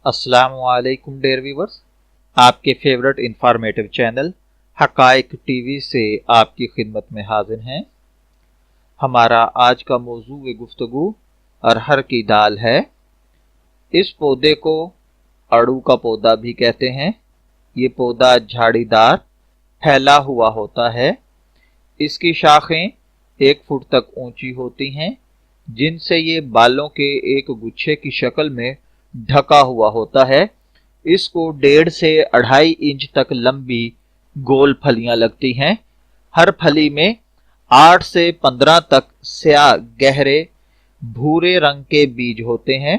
अस्सलाम वालेकुम dear viewers, आपके फेवरेट इंफॉर्मेटिव चैनल हकाइक टीवी से आपकी खिदमत में हाजिर हैं। हमारा आज का मौजू गुफ्तगू अरहर की दाल है। इस पौधे को अड़ू का पौधा भी कहते हैं। ये पौधा झाड़ीदार फैला हुआ होता है। इसकी शाखें 1 फुट तक ऊंची होती हैं, जिनसे ये बालों के एक गुच्छे की शक्ल में ढका हुआ होता है। इसको 1.5 से 2.5 इंच तक लंबी गोल फलियां लगती हैं। हर फली में 8 से 15 तक स्याह गहरे भूरे रंग के बीज होते हैं।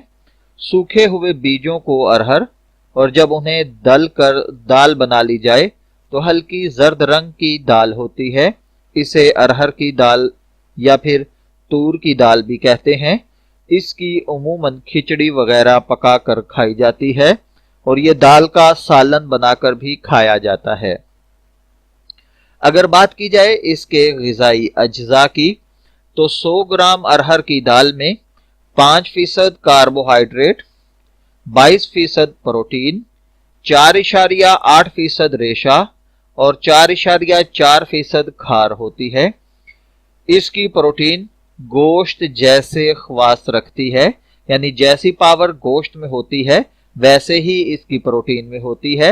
सूखे हुए बीजों को अरहर, और जब उन्हें दल कर दाल बना ली जाए तो हल्की जर्द रंग की दाल होती है। इसे अरहर की दाल या फिर तूर की दाल भी कहते हैं। इसकी उमूमन खिचड़ी वगैरह पकाकर खाई जाती है और ये दाल का सालन बनाकर भी खाया जाता है। अगर बात की जाए इसके ग़िज़ाई अज्जा की, तो 100 ग्राम अरहर की दाल में 5% कार्बोहाइड्रेट, 22% प्रोटीन, 4.8% रेशा और 4.4% खार होती है। इसकी प्रोटीन गोश्त जैसे ख्वास रखती है, यानी जैसी पावर गोश्त में होती है वैसे ही इसकी प्रोटीन में होती है।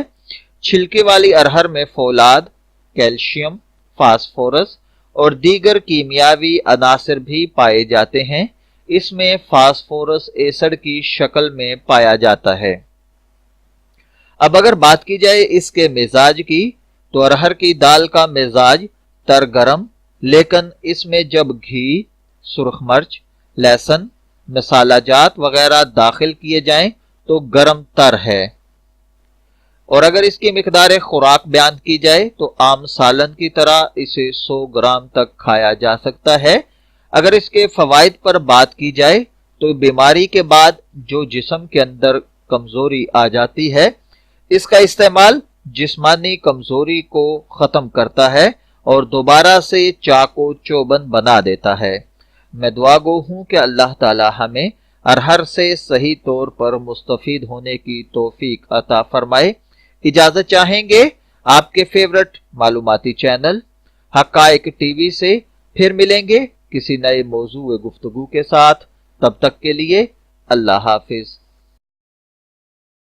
छिलके वाली अरहर में फौलाद, कैल्शियम, फास्फोरस और दीगर कीमियावी अनासर भी पाए जाते हैं। इसमें फास्फोरस एसिड की शक्ल में पाया जाता है। अब अगर बात की जाए इसके मिजाज की, तो अरहर की दाल का मिजाज तर गरम, लेकिन इसमें जब घी, सुर्ख मिर्च, लहसुन, मसाला जात वगैरह दाखिल किए जाएं तो गरम तर है। और अगर इसकी मिकदार खुराक बयान की जाए तो आम सालन की तरह इसे 100 ग्राम तक खाया जा सकता है। अगर इसके फवाइद पर बात की जाए तो बीमारी के बाद जो जिस्म के अंदर कमजोरी आ जाती है, इसका इस्तेमाल जिस्मानी कमजोरी को खत्म करता है और दोबारा से चाको चौबंद बना देता है। मैं दुआ गो हूं कि अल्लाह ताला हमें अरहर से सही तौर पर मुस्तफीद होने की तौफीक अता फरमाए। इजाजत चाहेंगे आपके फेवरेट मालूमाती चैनल हकाइक टीवी से। फिर मिलेंगे किसी नए मौजू गुफ्तगू के साथ। तब तक के लिए अल्लाह हाफिज।